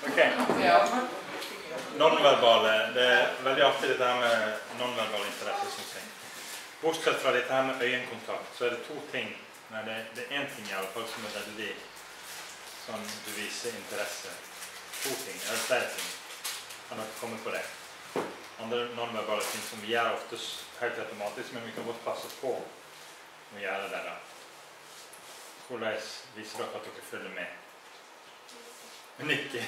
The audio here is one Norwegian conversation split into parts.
Ok. Nonverbale, det veldig artig dette her med nonverbal interesse, synes jeg. Bortsett fra dette her med øyenkontakt, så det to ting. Nei, det en ting i alle fall som veldig sånn du viser interesse. To ting, eller flere ting. Kan dere komme på det? Andre nonverbale ting som vi gjør ofte helt automatisk, men vi kan godt passe på å gjøre det da. Hvordan viser dere at dere følger med? Nikke.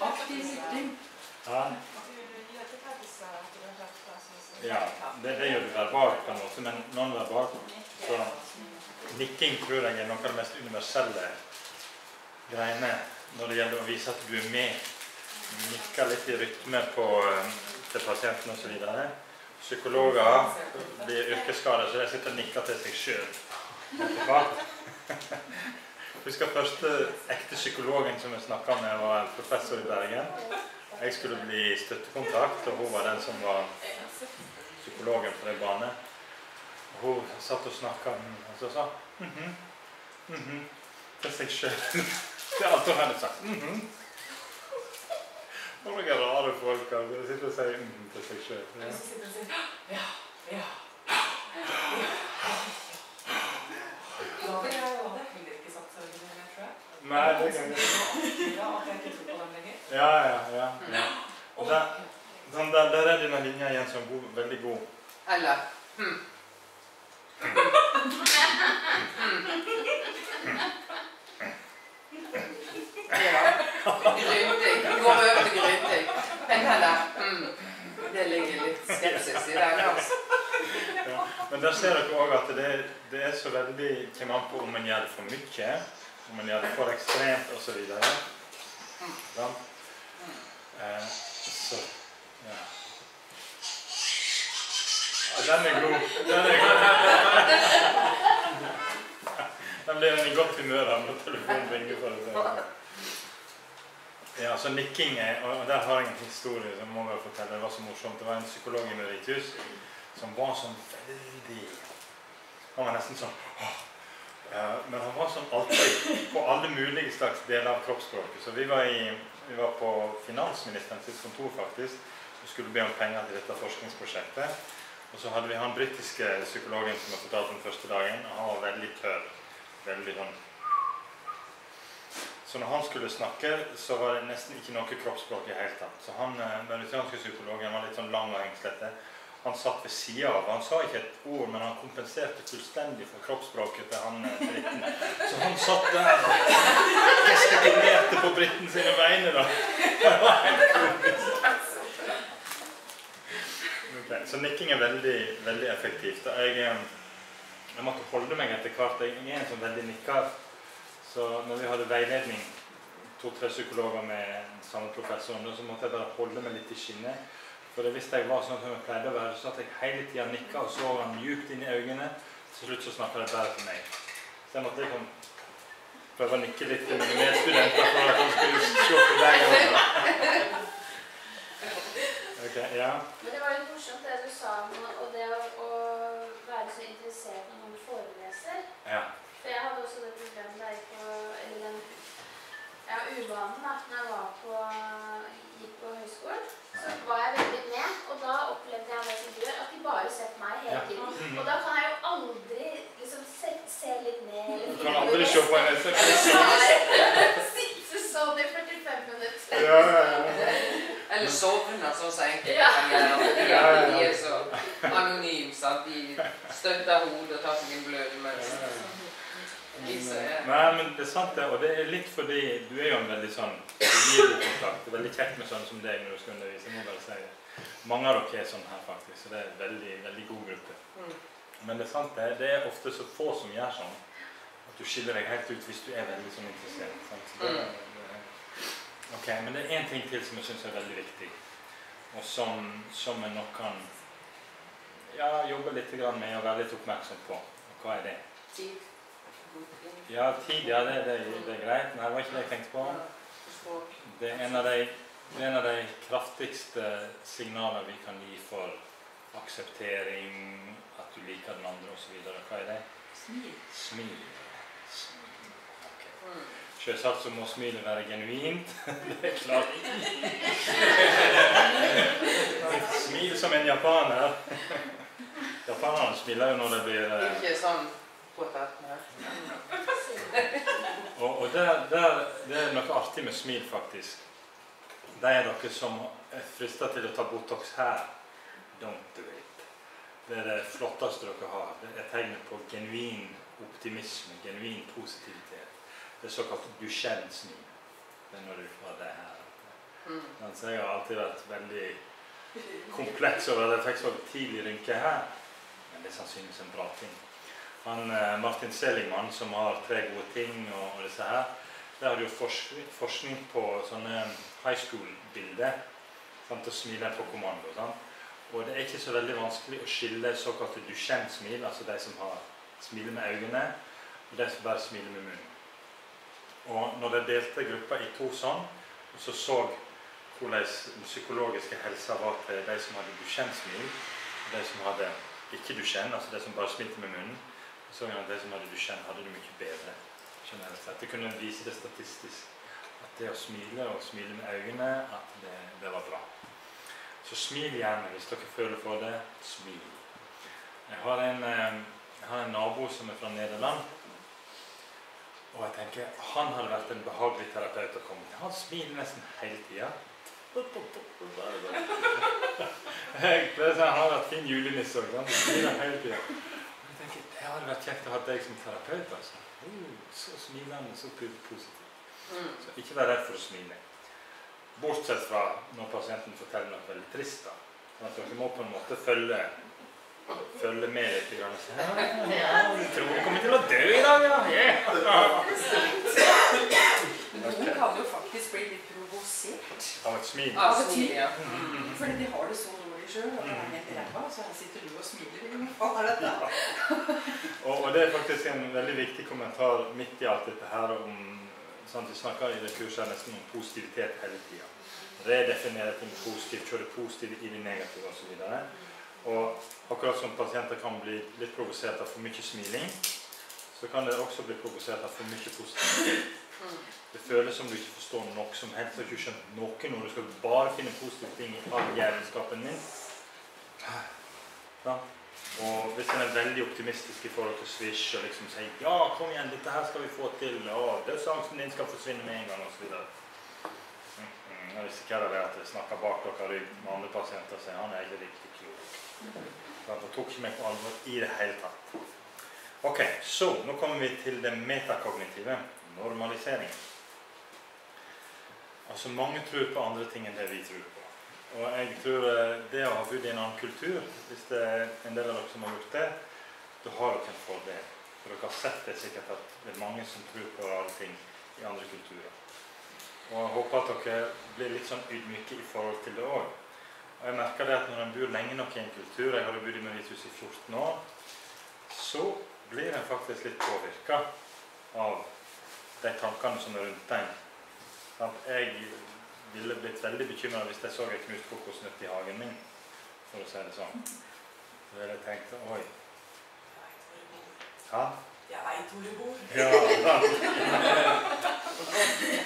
Aktiv lytting. Ja. Ja, det gjør du verbalt på en måte, men nonverbalt. Så nikking tror jeg noe av det mest universelle greiene når det gjelder å vise at du med. Du nikker litt i rytme til pasienten og så videre. Psykologer blir yrkesskadet, så de sitter og nikker til seg selv. Husker første ekte psykologen som jeg snakket med var professor i Bergen. Jeg skulle bli støttekontakt, og hun var den som var psykologen på det bane. Hun satt og snakket og så sa til seg selv. Det alt hun hadde sagt. Det var noen rare folk, altså. De sitter og sier til seg selv. Og så sitter de og sier, ja. Nei, det kan jeg ikke. Ja. Og der er denne linjen igjen som er veldig god. Eller, Grynting. Vi går over til grynting. Men heller, det ligger litt skepsis i den, altså. Ja, men der ser dere også at det er så veldig kommer an på om man gjør det for mye, om man gjør det for ekstremt og så videre. Så, ja. Den er god. Den blir en i godt humør når telefonen ringer for det. Ja, så nikking og der har jeg en historie som må jeg fortelle. Det var så morsomt. Det var en psykolog i Meritus som var sånn veldig... Han var nesten sånn... Men han var sånn alltid på alle mulige slags deler av kroppsspråket. Så vi var på finansministerens kontor faktisk, og skulle be om penger til dette forskningsprosjektet. Og så hadde vi han britiske psykologen som har fortalt den første dagen, og han var veldig tørr. Veldig sånn... Så når han skulle snakke, så var det nesten ikke noe kroppsspråk i hele tatt. Så han, meritanske psykologen, var litt sånn lang og engslete. Han satt ved siden av, han sa ikke et ord, men han kompenserte fullstendig for kroppsspråket til han britten. Så han satt der og gestikulerte på britten sine vegne da. Det var helt komisk. Okay, så nikking er veldig, veldig effektivt. Jeg måtte holde meg etter hvert. Jeg er en som veldig nikker. Så når vi hadde veiledning, 2-3 psykologer med samme professoren, så måtte jeg bare holde meg litt i skinnet. For hvis jeg var sånn som jeg pleide å være, så satt jeg hele tiden nikket og så han djupt inn i øynene. Til slutt så snakket det bare til meg. Så jeg måtte liksom prøve å nikke litt til mine medstudenter for at de skulle se på deg. Ok, ja. Men det var litt morsomt det du sa om og det å være så interessert når man foreleser. Ja. For jeg hadde også det problemet der eller den uvanen da, når jeg gikk på høyskolen, så var jeg veldig med, og da opplevde jeg det som du gjør, at de bare ser på meg hele tiden. Og da kan jeg jo aldri liksom se litt ned. Du kan aldri se på en Sitte sånn i 45 minutter. Ja. Eller sovne, sånn som enkelte kan gjøre. De er så anonyme, sant? De støtter hodet og tar seg en blød mens. Nei, men det er sant det, og det er litt fordi du er jo en veldig sånn givelig kontakt. Det er veldig kjekt med sånn som deg når du skal undervise, jeg må bare si det. Mange av dere er sånn her faktisk, så det er en veldig, veldig god gruppe. Men det er sant det er ofte så få som gjør sånn, at du skiller deg helt ut hvis du er veldig sånn interessert. Sant? Så ok, men det er en ting til som jeg synes er veldig viktig, og som jeg nok kan jobbe litt med og være litt oppmerksom på. Og hva er det? Tid. Ja, tid, det er greit. Nei, det var ikke det jeg tenkte på. Det er en av de kraftigste signalene vi kan gi for akseptering, at du liker den andre og så videre. Hva er det? Smil. Okay. Selvsagt så må smilet være genuint. Det klart ikke. Smil som en japaner. Japanerne smiler jo når det blir... Ikke sånn potet. Og det noe artig med smil, faktisk. De dere som fristet til å ta Botox her, don't do it. Det det flotteste dere har. Det tegn på genuin optimisme, genuin positivitet. Det såkalt Duchenne-smil. Det når du får det her. Så jeg har alltid vært veldig kompleks over at jeg fikk så tidlig rynke her. Men det sannsynligvis en bra ting. Martin Seligman, som har 3 gode ting og disse her, det har jo forskning på sånne high school-bilder, å smile på kommando. Og det ikke så veldig vanskelig å skille såkalte Duchenne-smil, altså de som har smiler med øynene, og de som bare smiler med munnen. Og når de delte gruppa i 2 sånn, så hvordan den psykologiske helsa var til de som hadde Duchenne-smil, og de som hadde ikke Duchenne, altså de som bare smilte med munnen, så at de som hadde Duchenne hadde det mye bedre. Det kunne vise det statistisk, at det å smile og smile med øynene, at det var bra. Så smil gjerne hvis dere føler for det, smil. Jeg har en nabo som fra Nederland, og jeg tenker, han hadde vært en behagelig terapeut å komme til. Han smiler nesten hele tiden. Han har vært fin julenisse også, han smiler hele tiden. Og jeg tenker, det hadde vært kjekt å ha deg som terapeut, altså. Så smilende, så positivt. Så ikke vær redd for å smile. Bortsett fra når pasienten forteller noe veldig trist, da. Sånn at dere må på en måte følge med litt grann og si, jeg tror vi kommer til å dø i dag, ja. Noen kan jo faktisk bli litt provosert. Av et smil. Av og til, ja. Fordi de har det så dårlig selv, og det er helt ræva, så her sitter du og smiler i hvert fall av dette. Og det er faktisk en veldig viktig kommentar midt i alt dette her om, sånn at vi snakker i det kurset nesten om positivitet hele tiden. Redefinere ting positivt, kjøre positivt i det negative og så videre. Og akkurat som pasienter kan bli litt provosert av for mye smiling, så kan det også bli provosert av for mye positivitet. Det føles som du ikke forstår noe som helst, og ikke skjønt noe når du skal bare finne positive ting i all jævelskapen din. Ja. Og hvis en er veldig optimistisk i forhold til Swish og liksom sier, ja, kom igjen, dette her skal vi få til, og dødsangsten din skal forsvinne med en gang, og så videre. Jeg risikerer det at jeg snakker bak dere med andre pasienter og sier, han er ikke riktig klok. Så han tok ikke meg på alvor i det hele tatt. Ok, så nå kommer vi til det metakognitive, normalisering. Altså mange tror på andre ting enn det vi tror på. Og jeg tror det å ha bodd i en annen kultur, hvis det er en del av dere som har gjort det, da har dere en fordel. For dere har sett det sikkert at det er mange som tror på alle ting i andre kulturer. Og jeg håper at dere blir litt sånn ydmyke i forhold til det også. Og jeg merker det at når en bor lenge nok i en kultur, jeg har bodd i Mauritius i 14 år, så blir en faktisk litt påvirket av de tankene som er rundt den. Jeg ville blitt veldig bekymret hvis jeg så et knust kokosnøtt i hagen min, for å si det sånn. Så ville jeg tenkt, oi. Hæ? Jeg vet hvor du bor. Ja,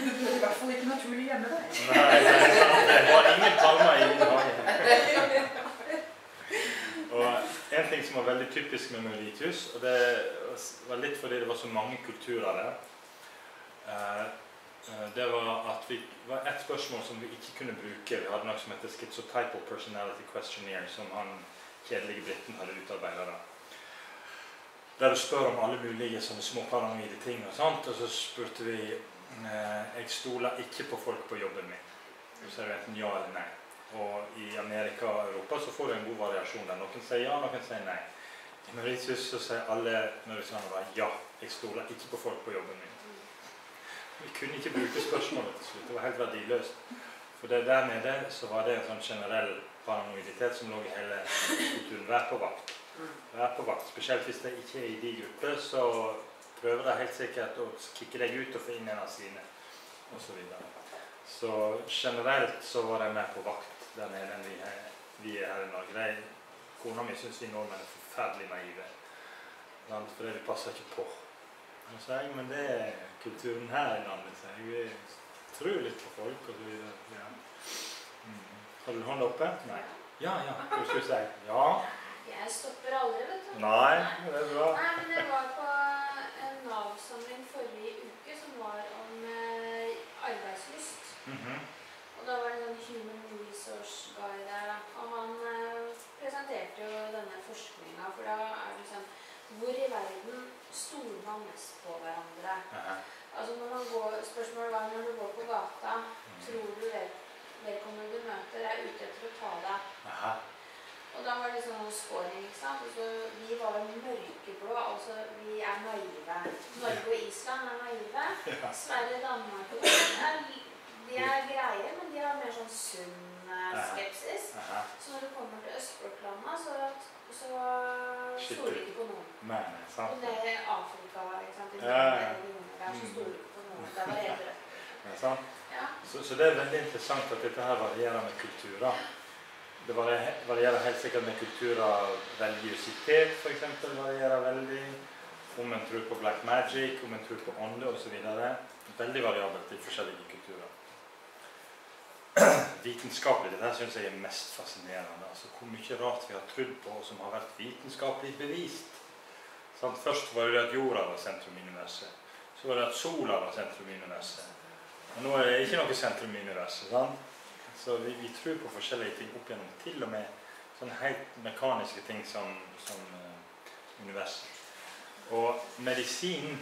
Du bor i hvert fall ikke naturlig hjemme der. Nei, det var ingen palmer i min hage. Og en ting som var veldig typisk med Mauritius, og det var litt fordi det var så mange kulturer der, det var at det var et spørsmål som vi ikke kunne bruke. Vi hadde noe som heter Schizotypal Personality Questionnaire, som han kjedelige britten hadde utarbeidet da. Der du spør om alle mulige sånne små paranoide ting og sånt, og så spurte vi, jeg stoler ikke på folk på jobben min. Så er det enten ja eller nei. Og i Amerika og Europa så får du en god variasjon der. Noen sier ja, noen sier nei. I Mauritius så sier alle mauritianere bare ja, jeg stoler ikke på folk på jobben min. Vi kunne ikke bruke spørsmålet til slutt, det var helt verdiløst. For det der nede så var det en sånn generell paranoiditet som lå i hele kulturen. Vær på vakt. Vær på vakt. Spesielt hvis det ikke er i de grupper, så prøver de helt sikkert å kikke deg ut og få inn en av sine, og så videre. Så generelt så var de mer på vakt der nede enn vi er her i Norge. Kona mi synes vi nordmenn er forferdelig naive, fordi vi passer ikke på. Og så jeg, men det er kulturen her i landet, så jeg tror litt på folk og så videre. Ja. Har du hånda oppe? Nei. Ja, hva skulle du si? Ja. Jeg stopper aldri, vet du. Nei, det er bra. Nei, men jeg var på en Nav-samling forrige uke som var om arbeidslyst. Og da var det en Human Resource Guy der, da. Og han presenterte jo denne forskningen, for da er det sånn, hvor i verden stoler man mest på hverandre? Altså når man går, spørsmålet var når du går på gata, tror du vedkommende du møter er ute etter å ta deg. Og da var det sånn scoring, ikke sant? Altså, vi var jo mørkeblå, altså vi er naive. Norge og Island er naive. Sverige, Danmark og de er greie, men de har mer sånn sunn skepsis. Så når du kommer til østblokklandet, så stoler du ikke på noen. Og det er Afrika, ikke sant? I regioner der så stoler du ikke på noen. Det var helt rødt. Så det er veldig interessant at dette her varierer med kulturer. Det varierer helt sikkert med kultur av religiøsitet, for eksempel, varierer veldig. Om en tror på black magic, om en tror på ånde og så videre. Veldig variabelt i forskjellige kulturer. Vitenskapelig, dette synes jeg er mest fascinerende. Altså, hvor mye rart vi har trodd på som har vært vitenskapelig bevist. Sånn, først var det at jorda var sentrum i universet. Så var det at sola var sentrum i universet. Og nå er det ikke noe sentrum i universet, sant? Så vi tror på forskjellige ting opp gjennom, til og med sånne helt mekaniske ting som universet. Og medisinen,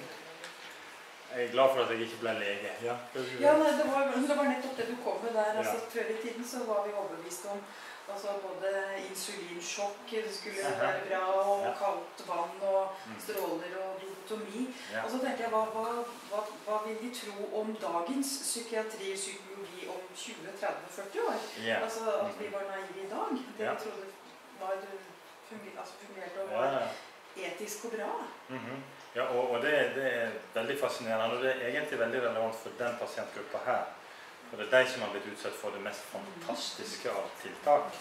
jeg er glad for at jeg ikke ble lege. Ja, nei, det var nettopp det du kom med der. Altså, før i tiden så var vi overbevist om både insulinsjokk, det skulle være bra, og kaldt vann, og stråler og lobotomi. Og så tenkte jeg, hva vil vi tro om dagens psykiatri og psykologi om 20, 30, 40 år? Altså at vi var naive i dag. Det vi trodde fungerte og var etisk og bra. Ja, og det er veldig fascinerende, og det er egentlig veldig relevant for den pasientgruppa her. For det er de som har blitt utsatt for det mest fantastiske av tiltak.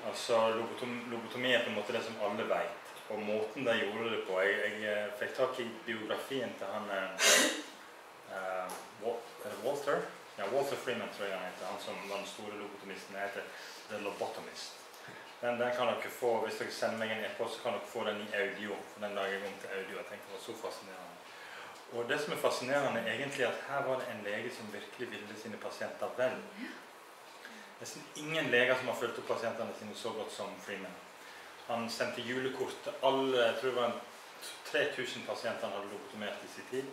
Altså, lobotomi er på en måte det som alle vet. Og måten de gjorde det på, jeg fikk tak i biografien til han Walter? Ja, Walter Freeman tror jeg han heter, han som var den store lobotomisten. Det heter The Lobotomist. Den kan dere få, hvis dere sender meg en e-post, så kan dere få den i audio. For den dagen jeg kom til audio, jeg tenkte det var så fascinerende. Og det som er fascinerende er egentlig at her var det en lege som virkelig ville sine pasienter vel. Nesten ingen leger som har fulgt opp pasientene sine så godt som Freeman. Han sendte julekort til alle, jeg tror det var 3000 pasienter han hadde lobotomert i sin tid.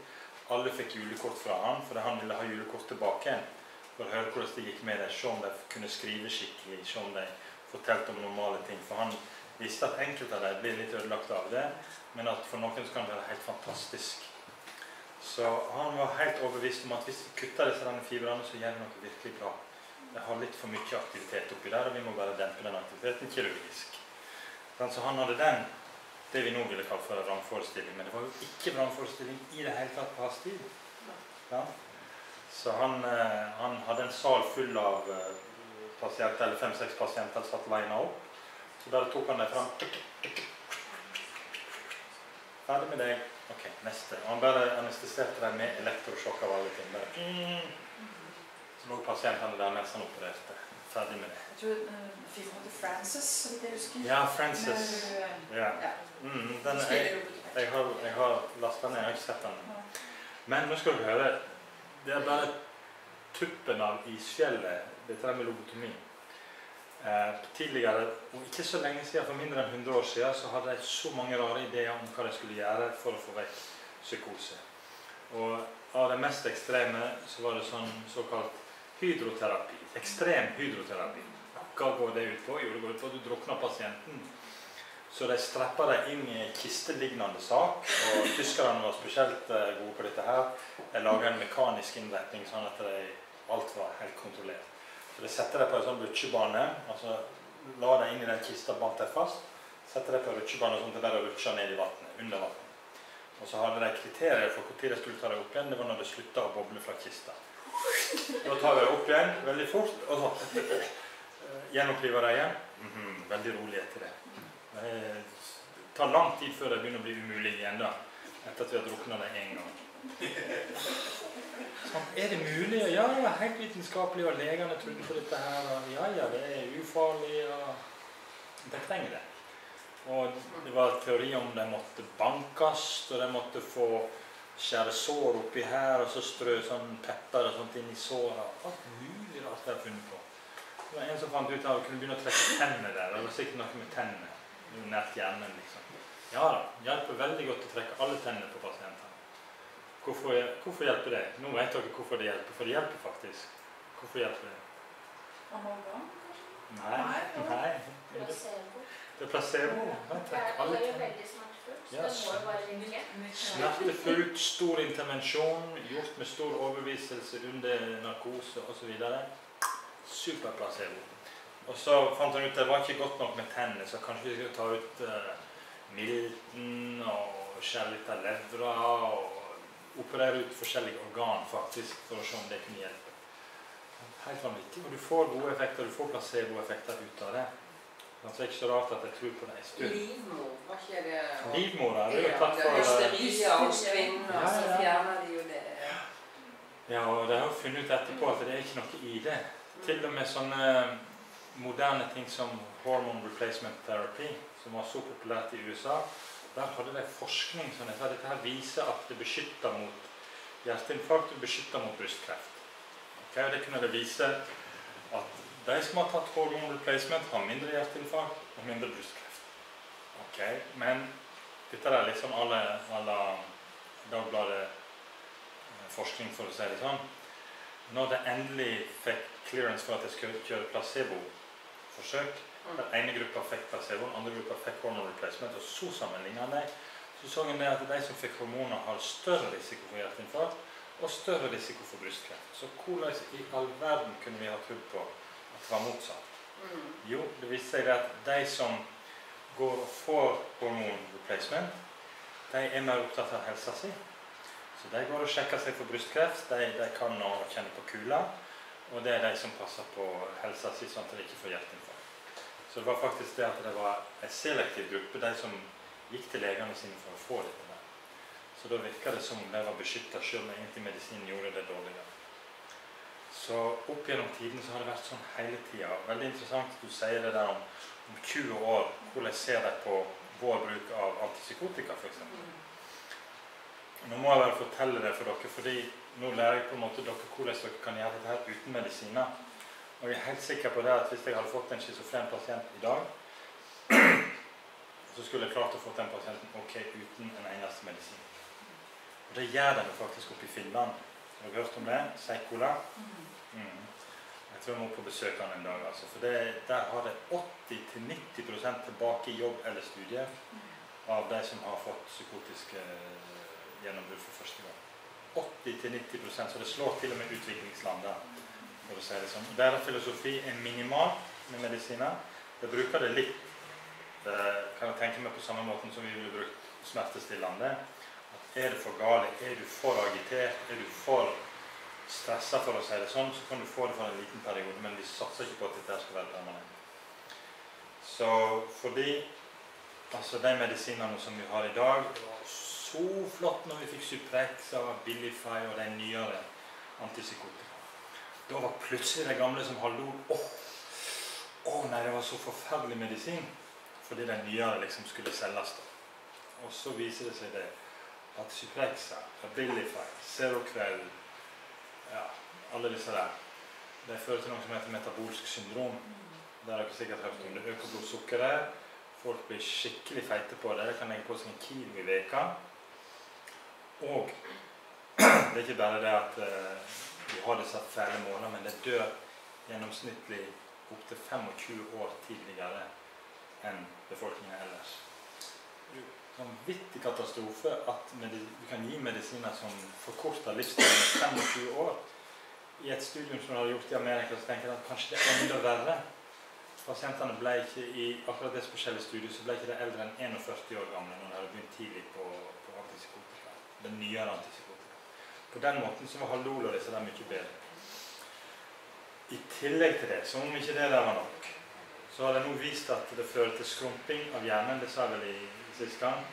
Alle fikk julekort fra han, for han ville ha julekort tilbake igjen. For å høre hvordan det gikk med det, se om de kunne skrive skikkelig, se om de fortalte om normale ting. For han visste at enkelte av dem blir litt ødelagt av det, men at for noen så kan det være helt fantastisk. Så han var helt overbevist om at hvis vi kutter disse fibrene, så gjør vi noe virkelig bra. Det har litt for mye aktivitet oppi der, og vi må bare dempe den aktiviteten kirurgisk. Så han hadde det vi nå ville kalle for en vrangforestilling, men det var jo ikke vrangforestilling i det hele tatt på hans tid. Ja. Så han hadde en sal full av pasienter, eller 5-6 pasienter satt linet opp. Så bare tok han det fram. Ferdig med deg. Ok, neste. Og han bare anesteserte deg med elektrosjokk av alle ting. Så lå pasientene der mens han opererte. Ferdig med det. Jeg tror filmen heter Frances, så vidt jeg husker. Ja, Frances. Jeg har lastet den, jeg har ikke sett den. Men nå skal du høre, det er bare tuppen av isfjellet, dette er med lobotomi. Tidligere, og ikke så lenge siden, for mindre enn 100 år siden, så hadde jeg så mange rare ideer om hva de skulle gjøre for å få vekk psykose. Og av det mest ekstreme så var det såkalt hydroterapi, ekstrem hydroterapi. Hva går det ut på? Jo, det går ut på at du drukner pasienten. Så de strepper deg inn i kistelignende sak, og tyskerne var spesielt gode på dette her. De laget en mekanisk innretning sånn at alt var helt kontrollert. Så de setter deg på en sånn rutsjebane, altså la deg inn i den kista bak deg fast, setter deg på rutsjebane sånn at det bare rutsjer ned i vattnet, under vattnet. Og så hadde de kriterier for hvor tid de skulle ta deg opp igjen, det var når det sluttet å boble fra kista. Da tar vi deg opp igjen, veldig fort, og så gjenoppliver deg igjen. Veldig rolig etter det. Det tar lang tid før det begynner å bli umulig igjen da. etter at vi har druknet det en gang. Sånn, det mulig? Ja, det var helt vitenskapelig, og legene trodde på dette her, og ja, det ufarlig, og de trenger det. Og det var teori om de måtte bankes, og de måtte få skjære sår oppi her, og så strø sånn pepper og sånt inn i såret. Alt mulig rart jeg har funnet på. Det var en som fant ut at jeg kunne begynne å trekke tennene der. Det var sikkert noe med tennene. Nært hjernen, liksom. Ja da, hjelper veldig godt å trekke alle tennene på pasientene. Hvorfor hjelper det? Nå vet dere hvorfor det hjelper, for det hjelper faktisk. Hvorfor hjelper det? Amalgam? Nei. Placebo. Det placebo. Det jo veldig smertefullt, så det må jo bare virke. Smertefullt, stor intervensjon, gjort med stor overbeviselse under narkose og så videre. Super placebo. Og så fant han ut at det var ikke godt nok med tennene, så kanskje vi skulle ta ut milten og skjære litt av levra og operere ut forskjellige organ faktisk, for å se om det kunne hjelpe. Helt vanvittig. Og du får gode effekter, du får placebo-effekter ut av det. Det er ikke så rart at jeg tror på det en stund. Livmor, var ikke det? Livmora, det jo tatt for... Østeria hos kvinner, så fjerner de jo det. Ja, og det har jo funnet ut etterpå at det ikke noe i det. Til og med sånne moderne ting som hormone replacement therapy, som var så populært i USA, der hadde de forskning som jeg sa, dette her viser at det beskytter mot hjerteinfarkt og beskytter mot brystkreft. Okay, og det kunne det vise at de som har tatt hormone replacement har mindre hjerteinfarkt og mindre brystkreft. Okay, men dette er litt sånn alle Dagbladet forskning, for å si det sånn. Når det endelig fikk clearance for at jeg skulle kjøre placebo-forsøk, den ene gruppa fikk placebo, den andre gruppa fikk hormone replacement, og så sammenlignet de, så så en det at de som fikk hormoner har større risiko for hjerteinfarkt og større risiko for brystkreft. Så hvordan i all verden kunne vi ha trodd på at det var motsatt? Jo, det viste seg at de som går og får hormone replacement, de er mer opptatt av helsa si. Så de går og sjekker seg for brystkreft, de kan å kjenne på kula, og det er de som passer på helsa si, sånn at de ikke får hjerteinfarkt. Så det var faktisk det at det var en selektiv gruppe, de som gikk til legene sine for å få dette der. Så da virker det som om de var beskyttet selv, men egentlig medisinen gjorde det dårligere. Så opp gjennom tiden så har det vært sånn hele tiden. Veldig interessant at du sier det der om 20 år, hvordan ser de på vår bruk av antipsykotika for eksempel. Nå må jeg bare fortelle det for dere, fordi nå lærer jeg på en måte dere hvordan dere kan gjøre dette her uten medisiner. Og jeg er helt sikker på det at hvis jeg hadde fått en schizofren pasient i dag, så skulle jeg klart å få den pasienten ok uten en eneste medisin. Og det gjør de faktisk oppe i Finland. Har du hørt om det? Seikola? Jeg tror jeg må på besøk av en dag, altså. For der har det 80-90% tilbake i jobb eller studier av de som har fått psykotiske gjennombrudd for første gang. 80-90%, så det slår til og med utviklingslandet, for å si det sånn. Deres filosofi er minimal med medisiner. De bruker det litt, det kan jeg tenke meg på samme måten som vi ville brukt smertestillende. At er det for gale, er du for agitert, er du for stresset for å si det sånn, så kan du få det for en liten periode, men vi satser ikke på at dette skal være permanent. Så fordi altså de medisinene som vi har i dag, det var så flott når vi fikk Suprexa, Abilify og de nyere antipsykotika. Da var plutselig de gamle som hallo, nei, det var så forferdelig medisin, fordi de nyere liksom skulle selges da. Og så viser det seg det at Suprexa, Abilify, Seroquel, ja, alle disse der, det fører til noe som heter metabolsk syndrom. Det har dere sikkert hørt om. Det øker blodsukkeret. Folk blir skikkelig feite på det. Det kan legge på seg 1 kilo i veka. Og det er ikke bare det at vi har disse fæle måneder, men det dør gjennomsnittlig opp til 25 år tidligere enn befolkningen ellers. Det er en vanvittig katastrofe at du kan gi medisiner som forkorter livstiden med 25 år. I et studium som de har gjort i Amerika, så tenker jeg at kanskje det er enda verre. Pasientene ble ikke i akkurat det spesielle studiet, så ble ikke det eldre enn 41 år gamle når de hadde begynt tidlig på antipsykotika. Den nyere antipsykotika. På den måten så var Haldol og disse der mye bedre. I tillegg til det, som om ikke det der var nok, så har det nå vist at det fører til skrumping av hjernen, det sa jeg vel i siste gang.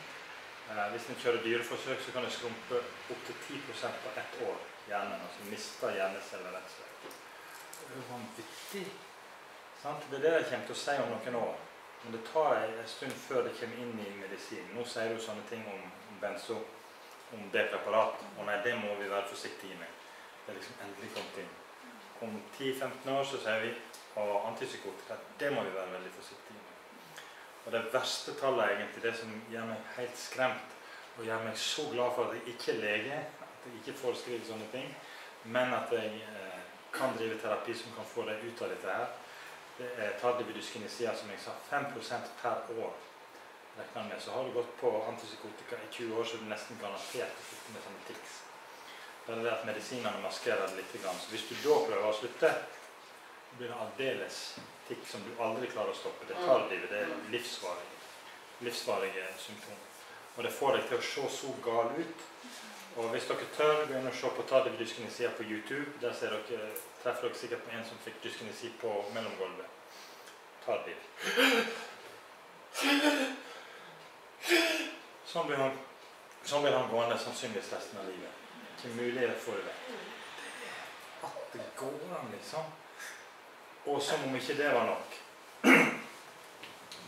Hvis en kjører dyreforsøk, så kan det skrumpe opp til 10% på ett år. Hjernen, altså mister hjerneceller rett og slett. Det er vanvittig. Sant? Det er det jeg kommer til å si om noen år. Men det tar en stund før det kommer inn i medisinen. Nå sier du sånne ting om benzo, om det preparat. Og nei, det må vi være forsiktige med. Det er liksom endelig kommet inn. Om 10-15 år så sier vi og antipsykotika, det må vi være veldig forsiktige med. Og det verste tallet egentlig, det som gjør meg helt skremt, og gjør meg så glad for at jeg ikke er lege, at jeg ikke foreskriver sånne ting, men at jeg kan drive terapi som kan få deg ut av dette her. Det er tardive dyskinesia, som jeg sa, 5% per år. Regner med, så har du gått på antipsykotika i 20 år, så er du nesten garantert å slutte med sånne tics. Det er det at medisinerne maskerer det litt. Så hvis du da prøver å slutte, blir det aldeles tikk som du aldri klarer å stoppe. Det tardive, det er livsvarige symptomer. Og det får deg til å se så gal ut. Og hvis dere tør gå inn og se på tardive dyskinesi på YouTube, der treffer dere sikkert på en som fikk dyskinesi på mellomgulvet. Tardiv. Sånn blir han gående sannsynligvis resten av livet. Ikke mulig å få det vekk. At det går an, liksom. Og som om ikke det var nok.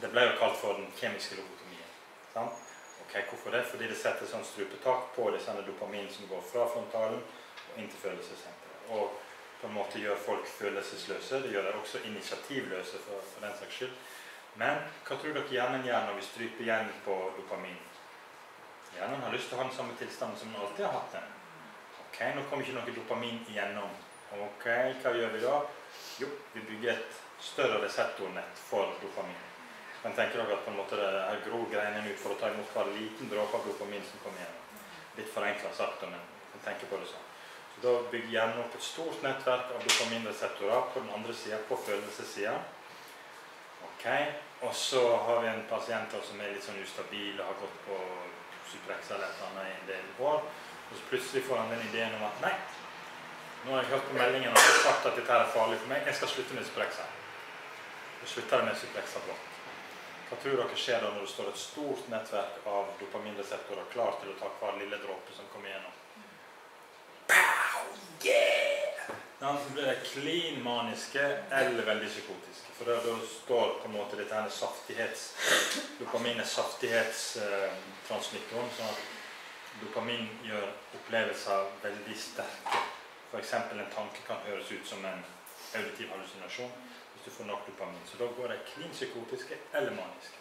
Det ble jo kalt for den kjemiske lobotomien. Sant? Ok, hvorfor det? Fordi det setter sånn strupetak på disse dopamin som går fra frontalen og inn til følelsessenteret. Og på en måte gjør folk følelsesløse. Det gjør det også initiativløse for den saks skyld. Men hva tror dere hjernen gjør når vi stryper hjernen på dopamin? Hjernen har lyst til å ha den samme tilstanden som den alltid har hatt den. Ok, nå kommer ikke noe dopamin igjennom. Ok, hva gjør vi da? Jo, vi bygger et større reseptornett for dopamin. Men tenker dere at på en måte det her gror greiene ut for å ta imot hver liten dråpe av dopamin som kommer igjennom. Litt forenklet sagt, men jeg tenker på det sånn. Så da bygger hjernen opp et stort nettverk av dopaminreseptorer på den andre siden, på følelsessiden. Ok, og så har vi en pasient som er litt sånn ustabil og har gått på Suprexa eller et eller annet i en del år. Og så plutselig får han den ideen om at nei, nå har jeg hørt på meldingen og sagt at dette er farlig for meg, jeg skal slutte med Suprexa. Og slutter det med Suprexa blått. Hva tror dere skjer da når det står et stort nettverk av dopaminreseptorer klar til å ta hver lille dråpe som kommer igjennom? Pow! Yeah! Da blir det klin maniske eller veldig psykotiske. For da står på en måte dette her dopamin er saftighetstransmittoren, sånn at dopamin gjør opplevelser veldig sterke. For eksempel en tanke kan høres ut som en auditiv hallusinasjon hvis du får nok dopamin. Så da går det klin psykotiske eller maniske.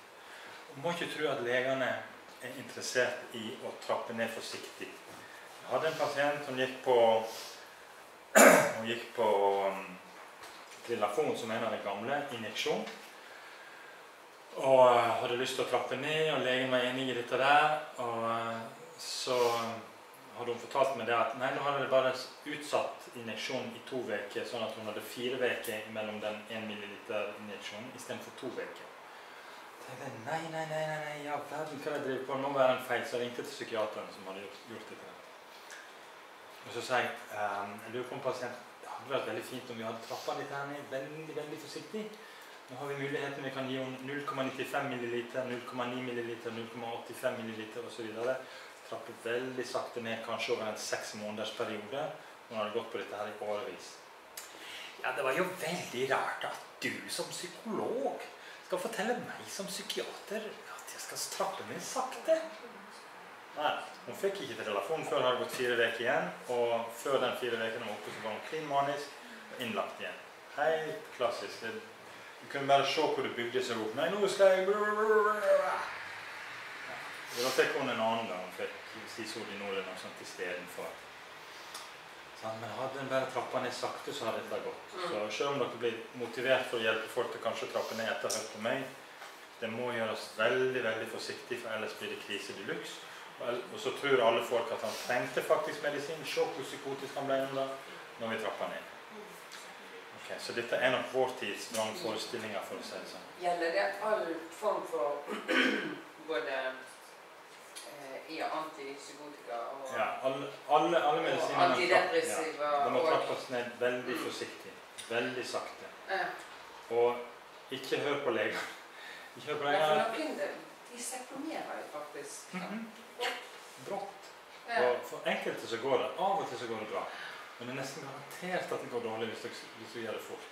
Og må ikke tro at legene er interessert i å trappe ned forsiktig. Jeg hadde en pasient som gikk på Trilafon, som en av de gamle, injeksjon. Og hadde lyst til å trappe ned, og legen var enig i dette der. Og så hadde hun fortalt meg det at nei, nå hadde det bare utsatt injeksjon i 2 uker, sånn at hun hadde 4 uker mellom den 1 milliliter injeksjonen i stedet for 2 uker. Jeg tenkte, nei, ja, verden, hva jeg driver på? Nå var det en feil, så jeg ringte til psykiateren som hadde gjort dette. Og så sa jeg lurer på en pasient, det hadde vært veldig fint om vi hadde trappet litt her ned, veldig, veldig forsiktig. Nå har vi muligheten, vi kan gi henne 0,95 milliliter, 0,9 milliliter, 0,85 milliliter og så videre. Trappe veldig sakte ned, kanskje over en 6 måneders periode. Hun hadde gått på dette her i årevis. Ja, det var jo veldig rart at du som psykolog skal fortelle meg som psykiater at jeg skal trappe ned sakte. Nei, hun fikk ikke til telefon før hun hadde gått 4 uker igjen, og før den 4 ukene var oppe så var hun klin manisk og innlagt igjen. Helt klassisk. Du kunne bare se hvor det bygde seg opp. Nei, nå skal jeg... Da fikk hun en annen gang, hun fikk Sisodinol eller noe sånt i stedet for. Men hadde den bare trappet ned sakte, så hadde dette gått. Så selv om dere blir motivert for å hjelpe folk til kanskje å trappe ned etter hørt på meg, det må gjøres veldig, veldig forsiktig, for ellers blir det krise de luxe. Og så tror alle folk at han trengte faktisk medisin. Se hvor psykotisk han ble da, når vi trappet ned. Okay, så dette er nok vår tids mange forestillinger, for å si det sånn. Gjelder det all form for både antipsykotika og ja, alle medisiner antidepressiva de må trappes ned veldig forsiktig, veldig sakte. Og ikke hør på leger. Ikke hør på leger. de seponerer jo faktisk. Brått. Og for enkelte så går det, av og til så går det bra. Men det er nesten garantert at det går dårlig hvis du gjør det fort.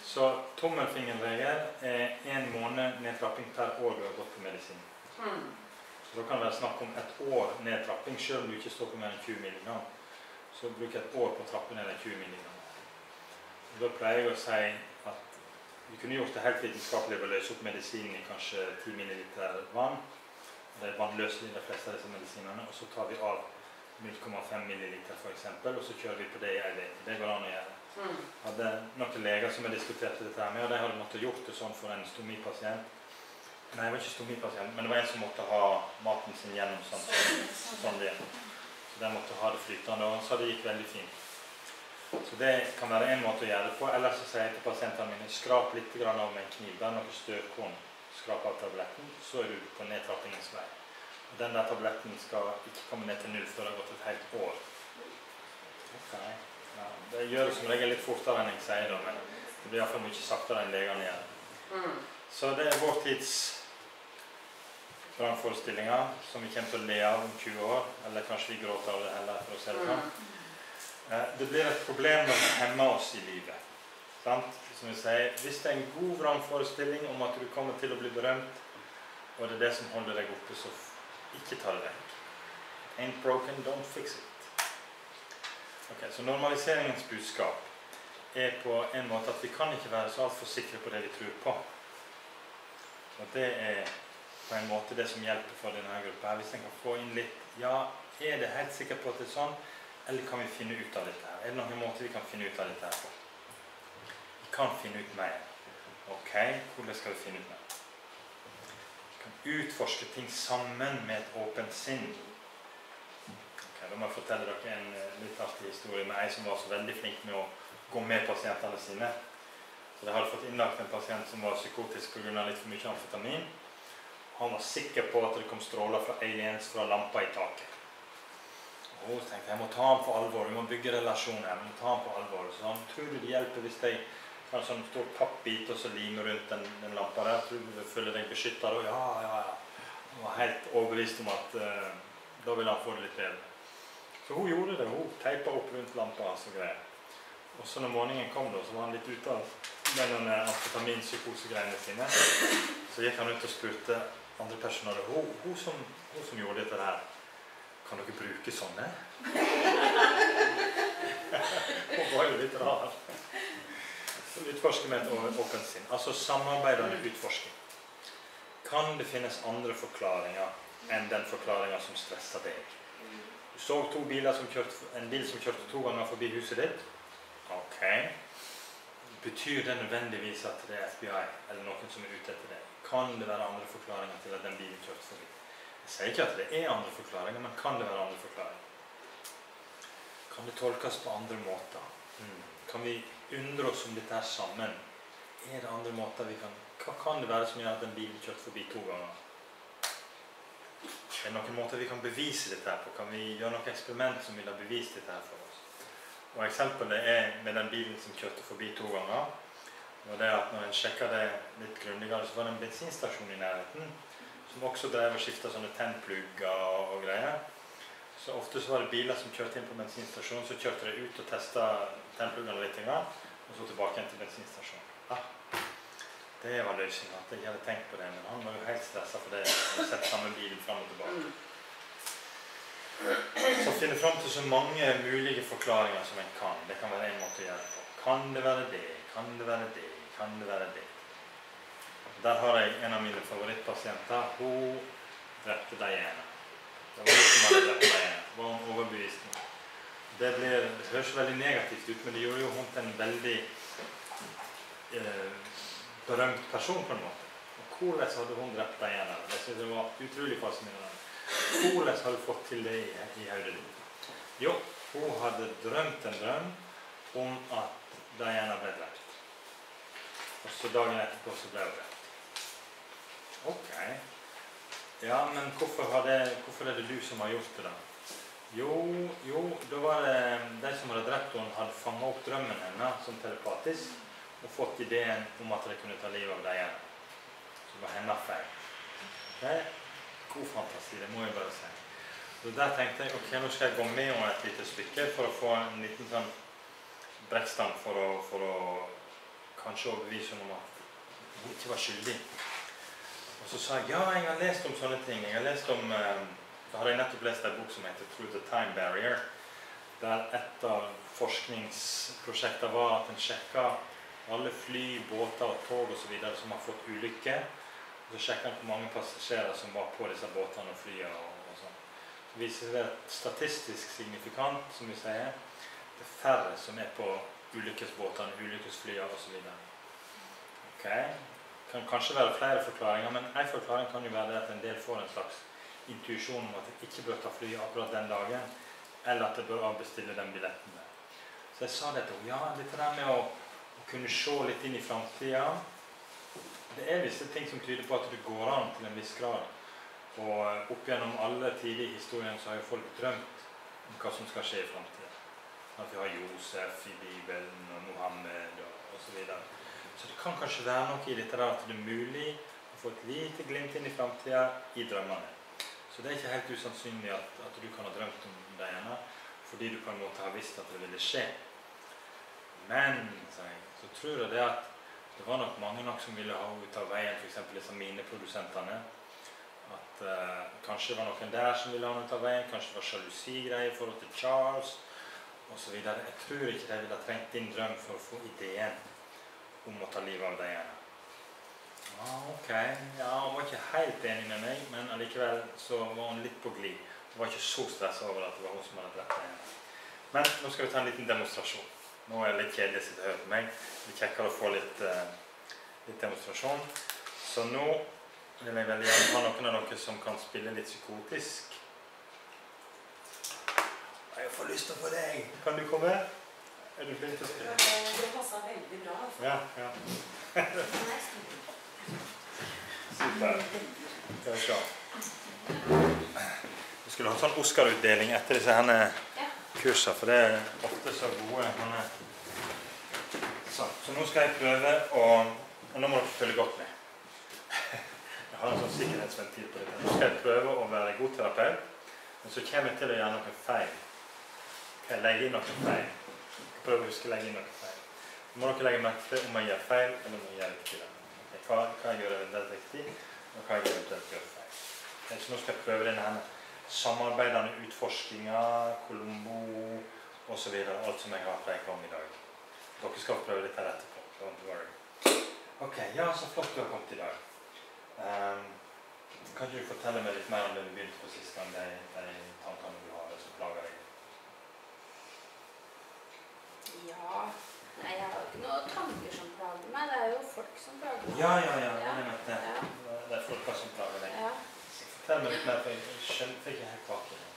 Så tommelfingerregel er 1 måned nedtrapping per år du har gått på medisin. Så da kan det være snakk om 1 år nedtrapping, selv om du ikke står på mer enn 20 milligram. Så bruk 1 år på å trappe ned 20 milligram. Da pleier jeg å si at vi kunne gjort det helt vitenskapelig ved å løse opp medisinen i kanskje 10 ml vann. Det er vannløselig de fleste av disse medisinene, og så tar vi av 0,5 ml for eksempel, og så kjører vi på det i en uke. Det går an å gjøre. Jeg hadde noen leger som jeg diskuterte dette her med, og de hadde måttet gjort det sånn for en stomipasient. Nei, det var ikke stomipasient, men det var en som måtte ha maten sin gjennom sånn det. Så de måtte ha det flytende, og så det gikk veldig fint. Så det kan være en måte å gjøre det på. Ellers så sier jeg til pasientene mine, skrap litt av med en kniv, der noe støvkorn. Skrap av tabletten, så er du på nedtrappingens vei. Og den der tabletten skal ikke komme ned til 0 før det har gått et helt år. Ok. Ja, det gjør det som regel litt fortere enn jeg sier da, men det blir i hvert fall mye saktere enn legene gjør. Så det er vår tids brannforestillinger som vi kommer til å le av om 20 år, eller kanskje vi gråter av det heller for å se det sånn. Det blir et problem når det hemmer oss i livet. Sant? Som vi sier, hvis det er en god vrangforestilling om at du kommer til å bli berømt, og det er det som holder deg oppe, så ikke ta det vekk. Ain't broken, don't fix it. Ok, så normaliseringens budskap er på en måte at vi kan ikke være så alt for sikre på det vi tror på. Og det er på en måte det som hjelper for denne gruppa. Hvis en kan få inn litt, ja, er det helt sikkert på at det er sånn, eller kan vi finne ut av dette her? Er det noen måte vi kan finne ut av dette her på? Vi kan finne ut mer. Ok, hvordan skal vi finne ut mer? Vi kan utforske ting sammen med et åpent sinn. Ok, da må jeg fortelle dere en litt artig historie med en som var så veldig flink med å gå med pasientene sine. Så de hadde fått innlagt en pasient som var psykotisk på grunn av litt for mye amfetamin. Han var sikker på at det kom stråler fra aliens fra lampa i taket. Og så tenkte jeg, må ta han på alvor, vi må bygge relasjoner, jeg må ta han på alvor. Så han tror det hjelper hvis jeg har en sånn stor pappbit og så limer rundt den lampa der. Tror du føler deg beskyttet da? Ja. Han var helt overbevist om at da ville han få det litt bedre. Så hun gjorde det, hun teipet opp rundt lampa og så greier. Og så når morgenen kom da, så var han litt ute av denne amfetamin-psykosegreiene sine. Så gikk han ut og spurte andre personer, hun som gjorde dette der, kan dere bruke sånne? Hun var jo litt rar. Så utforske med et åpent sinn. Altså samarbeidende utforsking. Kan det finnes andre forklaringer enn den forklaringen som stresser deg? Du så en bil som kjørte 2 ganger forbi huset ditt. Ok. Betyr det nødvendigvis at det er FBI eller noen som er ute etter det? Kan det være andre forklaringer til at den bilen kjørte forbi? Jeg sier ikke at det er andre forklaringer, men kan det være andre forklaringer? Kan det tolkes på andre måter? Kan vi undre oss om dette her sammen? Er det andre måter vi kan... Hva kan det være som gjør at den bilen kjørte forbi 2 ganger? Er det noen måter vi kan bevise dette her på? Kan vi gjøre noen eksperiment som vil ha bevist dette her for oss? Og eksempelet er med den bilen som kjørte forbi 2 ganger. Og det er at når en sjekker det litt grundigere, så var det en bensinstasjon i nærheten, som også drev og skiftet sånne tennplugger og greier. Så ofte så var det biler som kjørte inn på bensinstasjonen, så kjørte de ut og testet tennpluggene litt, og så tilbake igjen til bensinstasjonen. Ja, det var løsningen, at jeg hadde tenkt på det, men han var jo helt stresset for det, å sette samme bilen frem og tilbake. Så finne frem til så mange mulige forklaringer som en kan. Det kan være en måte å gjøre det på. Kan det være det? Kan det være det? Kan det være det? Der har jeg en av mine favorittpasienter. Hun drepte Diana. Det var hun som hadde drept Diana. Det var hun overbevist om. Det høres veldig negativt ut, men det gjorde jo hun til en veldig berømt person på en måte. Og hvordan hadde hun drept Diana? Det synes jeg var utrolig fascinerende. Hvordan hadde hun fått til det i hodet ditt? Jo, hun hadde drømt en drøm om at Diana ble drept. Og så dagen etterpå så ble hun drept. Ok. Ja, men hvorfor er det du som har gjort det da? Jo, da var det de som hadde drept henne hadde fanget opp drømmen henne som telepatisk og fått ideen om at de kunne ta livet av Diana. Så det var hennes feil. Det er god fantasi, det må jeg bare si. Så der tenkte jeg, ok, nå skal jeg gå med om et lite stykke for å få en liten sånn brettstand for å kanskje overbevise om at hun ikke var skyldig. Og så sa jeg, ja, jeg har lest om sånne ting. Jeg har lest om, da hadde jeg nettopp lest en bok som heter Through the Time Barrier, der et av forskningsprosjekter var at en sjekket alle fly, båter og tog og så videre som har fått ulykke. Og så sjekket en hvor mange passasjerer som var på disse båtene og flyene og sånn. Så viser det statistisk signifikant, som vi sier, det er færre som er på ulykkesbåtene, ulykkesflyene og så videre. Ok, det kan kanskje være flere forklaringer, men en forklaring kan jo være det at en del får en slags intuisjon om at de ikke bør ta flyet akkurat den dagen, eller at de bør avbestille den billetten der. Så jeg sa det til henne, ja, dette der med å kunne se litt inn i fremtiden, det er visse ting som tyder på at det går an til en viss grad. Og opp gjennom alle tider i historien så har jo folk drømt om hva som skal skje i fremtiden. At vi har Josef i Bibelen og Mohammed og så videre. Så det kan kanskje være noe i dette der at det er mulig å få et lite glimt inn i fremtiden i drømmene. Så det er ikke helt usannsynlig at du kan ha drømt om det ene, fordi du på en måte har visst at det ville skje. Men, så tror jeg det at det var nok mange nok som ville ha ut av veien, for eksempel disse mineprodusentene. At kanskje det var noen der som ville ha ut av veien, kanskje det var jalousigreier i forhold til Charles, og så videre. Jeg tror ikke de ville ha trengt din drøm for å få ideen om å ta livet av deg igjen. Ok, ja, hun var ikke helt enig med meg, men allikevel så var hun litt på glid. Hun var ikke så stresset over at det var hun som hadde drept henne. Men nå skal vi ta en liten demonstrasjon. Nå er det litt kjedelig å sitte og høre på meg. Det er kjekkere å få litt demonstrasjon. Så nå vil jeg veldig gjerne ha noen av dere som kan spille litt psykotisk. Jeg får lyst til å få deg. Kan du komme? Er du flink til å spille? Det passet veldig bra. Ja, ja. Super. Skal vi se. Vi skulle ha en sånn Oscar-utdeling etter disse henne kurser, for det er ofte så gode. Så nå skal jeg prøve, og nå må dere følge godt med. Jeg har en sånn sikkerhetsventil på dette. Nå skal jeg prøve å være god terapeut, men så kommer jeg til å gjøre noe feil. Ok, legge inn noe feil. Prøve å huske å legge inn noe feil. Nå må dere legge merke til om jeg gjør feil, eller om jeg gjør riktig. Hva jeg gjør eventuelt riktig, og hva jeg eventuelt gjør feil. Okay, så nå skal jeg prøve denne her samarbeidende utforskninger, Colombo, og så videre, alt som jeg har preket om i dag. Dere skal prøve dette her etterpå, don't worry. Ok, ja, så flott du har kommet i dag. Kan du fortelle meg litt mer om det du begynte på sist gang, de tankene du har, som plager deg? Ja, nei, jeg har ikke noen tanker som plager meg. Det er jo folk som plager meg. Ja, det er folk som plager deg. Ja. Fortell meg litt mer, for jeg skjønner ikke helt bak i det.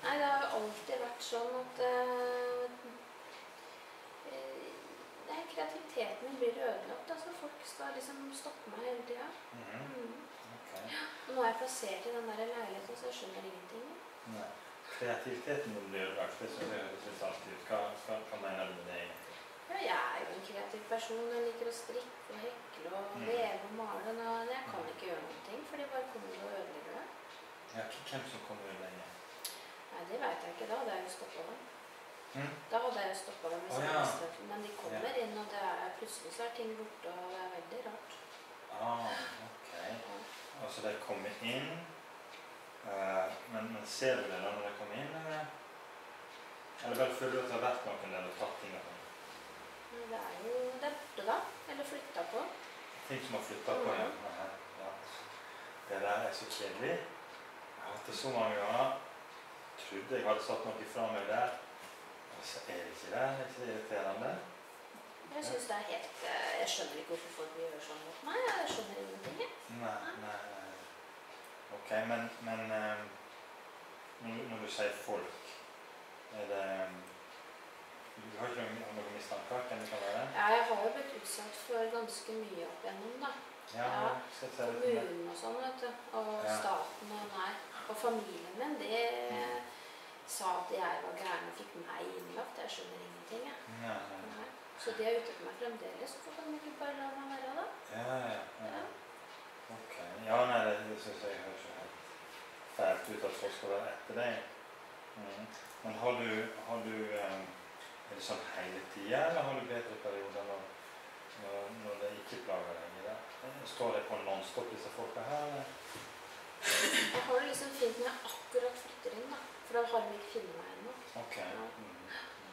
Nei, det har jo alltid vært sånn at kreativiteten min blir ødelagt. Altså, folk skal liksom stoppe meg hele tiden. Okay. Og nå er jeg plassert i den der leiligheten, så jeg skjønner ingenting. Nei. Kreativiteten min blir ødelagt, det synes jeg høres alltid ut. Hva mener du med det? Ja, jeg er jo en kreativ person. Jeg liker å strikke og hekle og veve og male. Jeg kan ikke gjøre noen ting, for de bare kommer og ødelegger det. Ja, hvem som kommer og ødelegger? Nei, det vet jeg ikke. Da hadde jeg jo stoppet dem. Da hadde jeg stoppet dem i semesteret. Men de kommer inn, og det er, plutselig så er ting borte, og det er veldig rart. Ok. Altså, de kommer inn, men ser du det da når de kommer inn, eller bare føler du at det har vært noen der og tatt ting av dem? Det er jo borte da, eller flyttet på. Ting som har flyttet på, ja. Det der er så kjedelig. Jeg har hatt det så mange ganger. Trodde jeg hadde satt noe fra meg der. Og så er det ikke det. Det er ikke det irriterende. Jeg synes det er helt... Jeg skjønner ikke hvorfor folk vil gjøre sånn mot meg. Jeg skjønner ingenting. Nei. Ok, men når du sier folk, er det... Du har ikke noen mistanker, kan det kan være det? Ja, jeg har jo blitt utsatt for ganske mye opp igjennom, da. Ja. Kommunen og sånn, vet du. Og staten og nei. Og familien min, det sa at jeg var gæren og fikk meg innlagt. Jeg skjønner ingenting, jeg. Nei. Så de er ute på meg fremdeles, så kan de ikke bare la meg være da. Ja. Ok. Ja, nei, det synes jeg høres jo helt fælt ut at folk skal være etter deg. Men har du er det sånn hele tiden, eller har du bedre perioder når det ikke plager deg i det? Står det på non-stop disse folka her, eller? Jeg har det liksom fint når jeg akkurat flytter inn, da. For da har de ikke funnet meg ennå. Ok.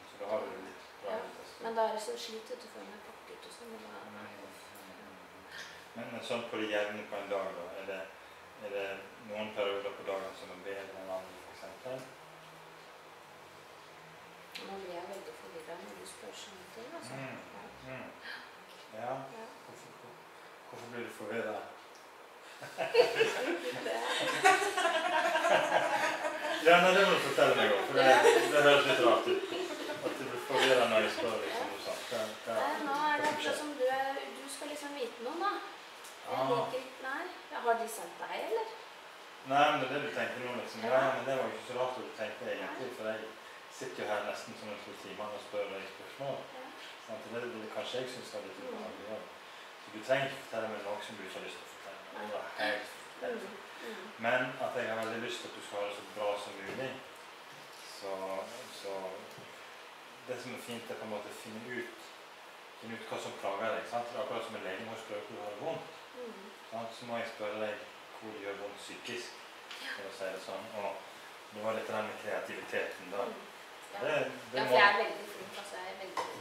Så da har du det litt bra. Ja. Men da er det så slit ut for meg pakket og sånn. Men sånn på det jevne på en dag, da, er det noen perioder på dagen som er bedre enn andre, for eksempel? Nå blir jeg veldig forvirret når du spør sånne ting, altså. Ja. Hvorfor blir du forvirret? Ja, nei, det må du fortelle meg om, for det høres litt rart ut. At du blir forvirret når jeg spør liksom noe sånt. Nå er det akkurat som du skal liksom vite noe, da. Jeg liker ikke, nei. Har de sendt deg, eller? Nei, men det er det du tenker nå, liksom. Ja, men det var jo ikke så rart at du tenkte egentlig, for jeg sitter jo her nesten som en 2 timer og spør deg spørsmål. Sånn, det ville kanskje jeg synes var litt ubehagelig. Så du trenger ikke fortelle meg noe som du ikke har lyst til å fortelle. Det var helt Men at jeg har veldig lyst til at du skal ha det så bra som mulig. Så det som er fint er på en måte å finne ut hva som plager deg. Sant? Det er akkurat som en lege må spørre hvor du har det vondt. Så må jeg spørre deg hvor det gjør vondt psykisk, for å si det sånn. Og det var litt den med kreativiteten da. Ja, for jeg er veldig flink, altså. Jeg er veldig flink.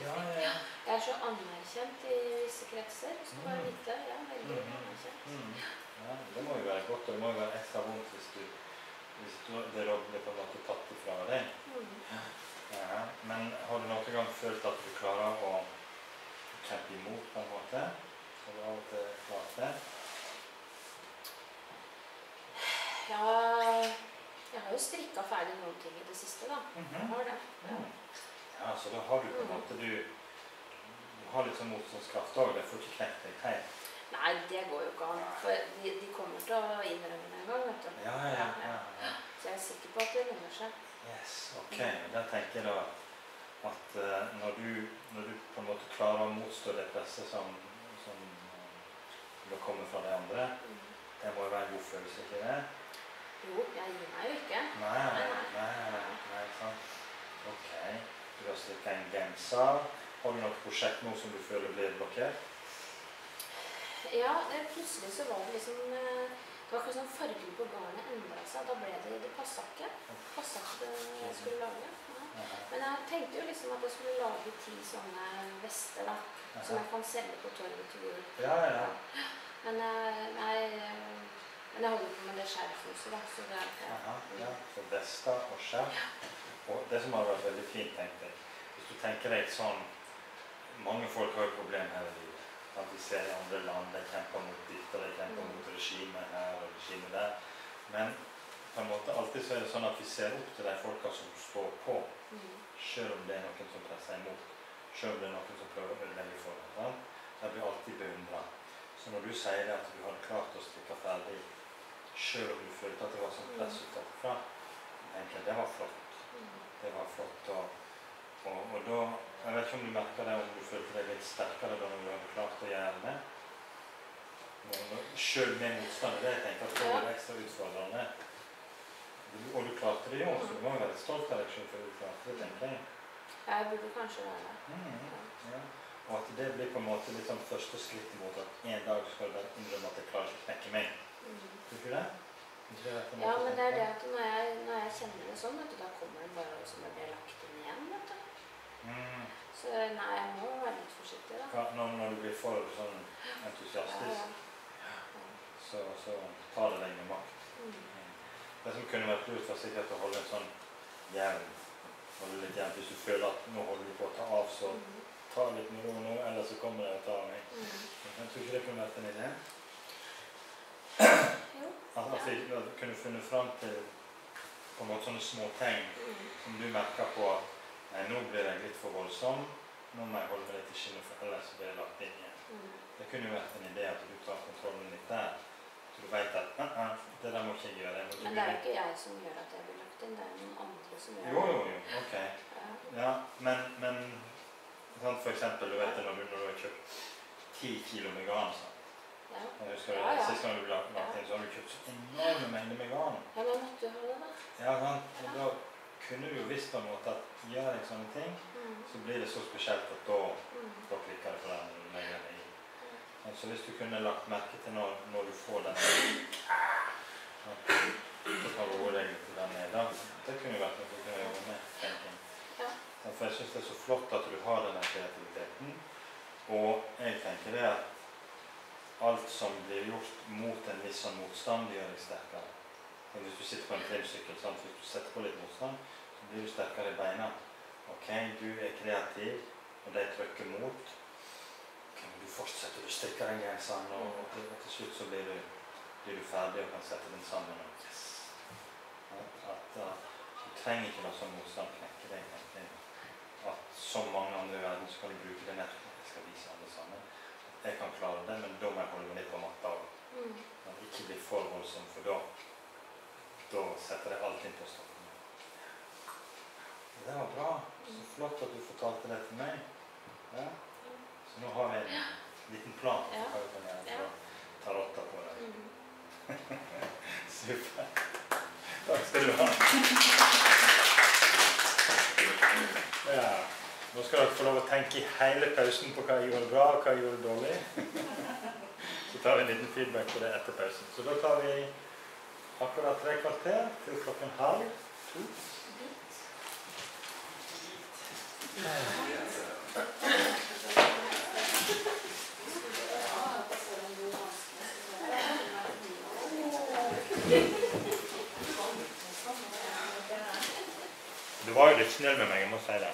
Jeg er så anerkjent i visse kretser, så skal bare vite. Jeg er veldig anerkjent. Ja, det må jo være godt, og det må jo være ekstra vondt hvis det da blir på en måte tatt ifra deg. Ja, men har du noen gang følt at du klarer å kjempe imot på en måte? Har du av og til klart det? Ja, jeg har jo strikket ferdig noen ting i det siste, da. Jeg har det. Ja, så da har du på en måte, du har litt sånn motstandskraft også, det får ikke knekt deg helt. Nei, det går jo ikke an, for de kommer til å innrømme det en gang, vet du. Ja. Så jeg er sikker på at det lønner seg. Yes, ok. Da tenker jeg da at når du på en måte klarer å motstå det presset som da kommer fra de andre, det må jo være en god følelse, ikke det? Jo, jeg gir meg jo ikke. Nei, sant. Ok. Du har strikket en genser. Har du noe prosjekt nå som du føler blir blokkert? Ja, plutselig så var det liksom, det var akkurat sånn fargen på garnet endret seg, da ble det passet ikke det jeg skulle lage. Men jeg tenkte jo liksom at jeg skulle lage 10 sånne vester da, som jeg kan selge på torget til jul. Ja. Men jeg holder på med det skjerfhuset da, så det er ikke... Ja, så vester og skjerf. Og det som har vært veldig fint, tenkte jeg, hvis du tenker deg sånn, mange folk har jo problemer her i livet. At vi ser i andre land, de kjemper mot ditt, og de kjemper mot regimet her og regimet der. Men på en måte alltid så er det sånn at vi ser opp til de folka som står på, selv om det er noen som presser imot, selv om det er noen som prøver å ødelegge for deg. Det blir alltid beundret. Så når du sier det at du hadde klart å strikke ferdig, selv om du følte at det var sånn press utenfra, tenker jeg, det var flott. Det var flott, og da, jeg vet ikke om du merker det, om du følte deg litt sterkere da når du hadde klart å gjøre det. Selv med motstand, det jeg tenker at det var ekstra utfordrende. Og du klarte det jo, så du må jo være stolt av deg selv for du klarte det, tenker jeg. Jeg burde kanskje være det. Ja. Og at det blir på en måte litt sånn første skritt mot at en dag skal du bare innrømme at jeg klarer ikke å knekke meg. Tror du ikke det? Ja, men det er det at når jeg kjenner det sånn, vet du, da kommer det bare som det blir lagt inn igjen, vet du. Så nei, jeg må være litt forsiktig da. Når du blir for sånn entusiastisk, så tar det deg med makt. Det som kunne vært lurt var sikkert å holde en sånn jevn, hvis du føler at nå holder du på å ta av, så ta litt med ro nå, eller så kommer det å ta av meg. Jeg tror ikke det kunne vært en idé. At vi kunne funnet frem til på en måte sånne små tegn som du merker på at nei, nå blir jeg litt for voldsom, nå må jeg holde meg litt i skinnet, for ellers blir jeg lagt inn igjen. Det kunne jo vært en idé at du tar kontrollen litt der, så du vet at det der må ikke jeg gjøre. Men det er jo ikke jeg som gjør at jeg blir lagt inn, det er noen andre som gjør det. Jo, ok. Ja, men for eksempel, du vet det når du har kjøpt 10 kilo med garn, Jeg husker sist gang du lagt inn, så har du kjøpt så enorme mengder med garn. Ja, men måtte du ha det da? Ja, sant. Og da kunne du jo visst på en måte at gjør jeg sånne ting, så blir det så spesielt at da klikker det for den mengden i. Så hvis du kunne lagt merke til når du får den, så tar du hodet til den ned da. Det kunne jo vært noe du kunne jobbe med, tenking. For jeg synes det er så flott at du har denne kreativiteten, og jeg tenker det at alt som blir gjort mot en viss sånn motstand, gjør deg sterkere. Hvis du sitter på en trimsykkel, hvis du setter på litt motstand, så blir du sterkere i beina. Ok, du er kreativ, og det trykker mot. Ok, men du fortsetter, du strikker den genseren, og til slutt så blir du ferdig og kan sette den sammen. Og yes! Du trenger ikke la sånn motstand knekke deg. At så mange andre i verden så kan du bruke det nettopp. Jeg skal vise alle sammen. Jeg kan klare det, men da må jeg holde meg litt på matta. Ikke bli for voldsom, for da setter jeg alt inn på stoppen. Det var bra. Så flott at du fortalte det til meg. Ja. Så nå har vi en liten plan for hva vi kan gjøre for å ta rotta på deg. Super. Takk skal du ha. Ja. Nå skal dere få lov å tenke i hele pausen på hva jeg gjorde bra og hva jeg gjorde dårlig. Så tar vi en liten feedback på det etter pausen. Så da tar vi akkurat 3 kvarter til 1:30. Det var jo litt snill med meg, jeg må si det.